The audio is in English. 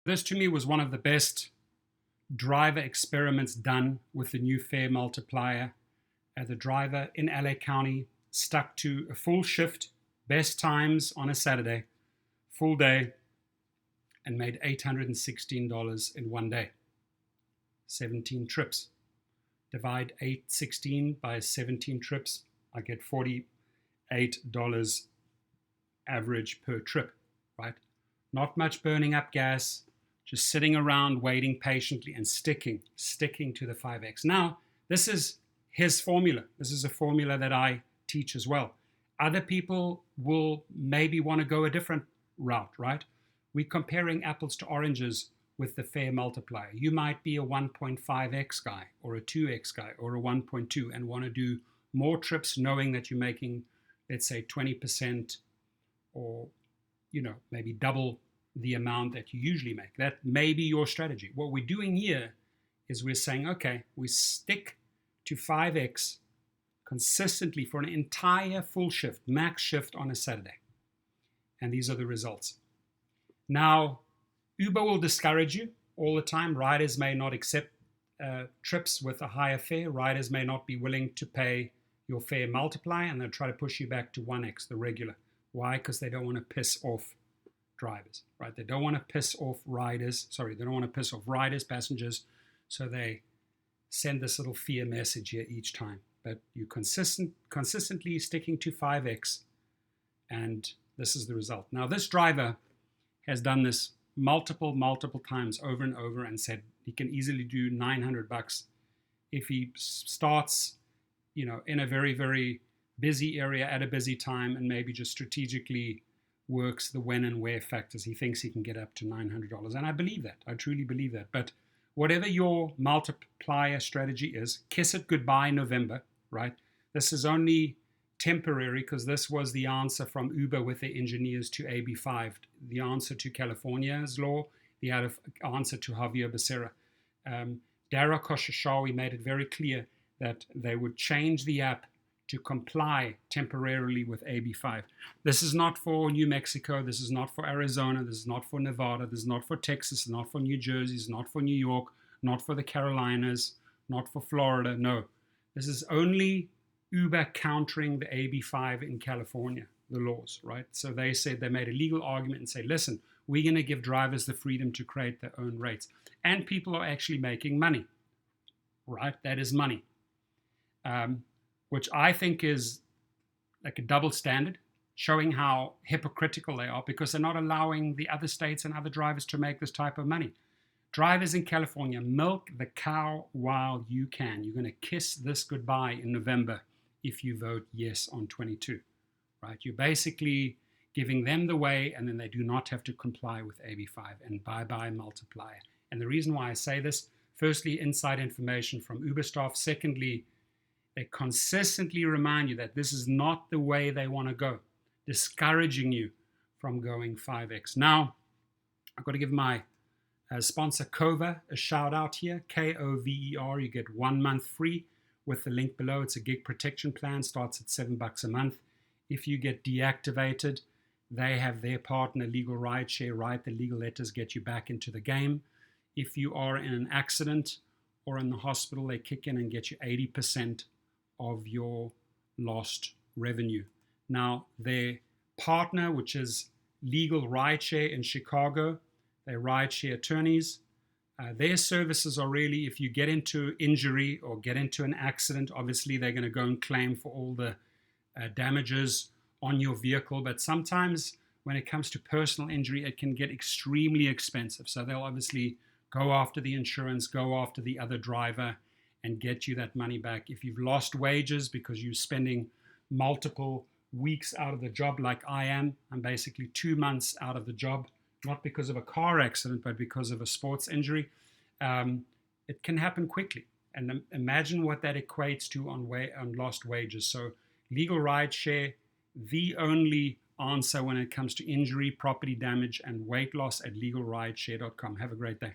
This to me was one of the best driver experiments done with the new fare multiplier. The driver in LA County stuck to a full shift, best times on a Saturday, full day, and made $816 in one day. 17 trips. Divide 816 by 17 trips. I get $48 average per trip, right? Not much burning up gas, just sitting around waiting patiently and sticking to the 5X. Now, this is his formula. This is a formula that I teach as well. Other people will maybe want to go a different route, right? We're comparing apples to oranges with the fare multiplier. You might be a 1.5x guy or a 2x guy or a 1.2 and want to do more trips knowing that you're making, let's say, 20% or, maybe double the amount that you usually make. That may be your strategy. What we're doing here is we're saying, okay, we stick to 5x consistently for an entire full shift, max shift on a Saturday. And these are the results. Now, Uber will discourage you all the time. Riders may not accept trips with a higher fare. Riders may not be willing to pay your fare multiplier, and they'll try to push you back to 1x, the regular. Why? Because they don't want to piss off drivers, right? They don't want to piss off riders. Sorry, they don't want to piss off riders, passengers. So they send this little fear message here each time. But you're consistently sticking to 5x, and this is the result. Now, this driver has done this multiple times over and over and said he can easily do $900 if he starts, in a very, very busy area at a busy time and maybe just strategically works the when and where factors. He thinks he can get up to $900. And I believe that. I truly believe that. But whatever your multiplier strategy is, kiss it goodbye November, right? This is only temporary because this was the answer from Uber with their engineers to AB5, the answer to California's law, the answer to Javier Becerra. Dara Khosrowshahi made it very clear that they would change the app to comply temporarily with AB5. This is not for New Mexico. This is not for Arizona. This is not for Nevada. This is not for Texas. Not for New Jersey. It's not for New York. Not for the Carolinas. Not for Florida. No. This is only Uber countering the AB5 in California, the laws, right? So they said they made a legal argument and say, listen, we're going to give drivers the freedom to create their own rates. And people are actually making money, right? That is money. Which I think is like a double standard, showing how hypocritical they are because they're not allowing the other states and other drivers to make this type of money. Drivers in California, milk the cow while you can. You're going to kiss this goodbye in November if you vote yes on 22, right? You're basically giving them the way, and then they do not have to comply with AB5, and bye-bye multiplier. And the reason why I say this, firstly, inside information from Uber staff. Secondly, they consistently remind you that this is not the way they want to go, discouraging you from going 5x. Now, I've got to give my sponsor Cover a shout out here, Kover. You get 1 month free with the link below. It's a gig protection plan, starts at $7 a month. If you get deactivated, they have their partner LegalRideshare write the legal letters, get you back into the game. If you are in an accident or in the hospital, they kick in and get you 80% of your lost revenue. Now, their partner, which is LegalRideshare in Chicago, they're rideshare attorneys. Their services are really, if you get into injury or get into an accident, obviously they're going to go and claim for all the damages on your vehicle. But sometimes when it comes to personal injury, it can get extremely expensive. So they'll obviously go after the insurance, go after the other driver, and get you that money back. If you've lost wages because you're spending multiple weeks out of the job like I am, I'm basically 2 months out of the job, not because of a car accident, but because of a sports injury. It can happen quickly. And imagine what that equates to on lost wages. So LegalRideshare, the only answer when it comes to injury, property damage, and weight loss at legalrideshare.com. Have a great day.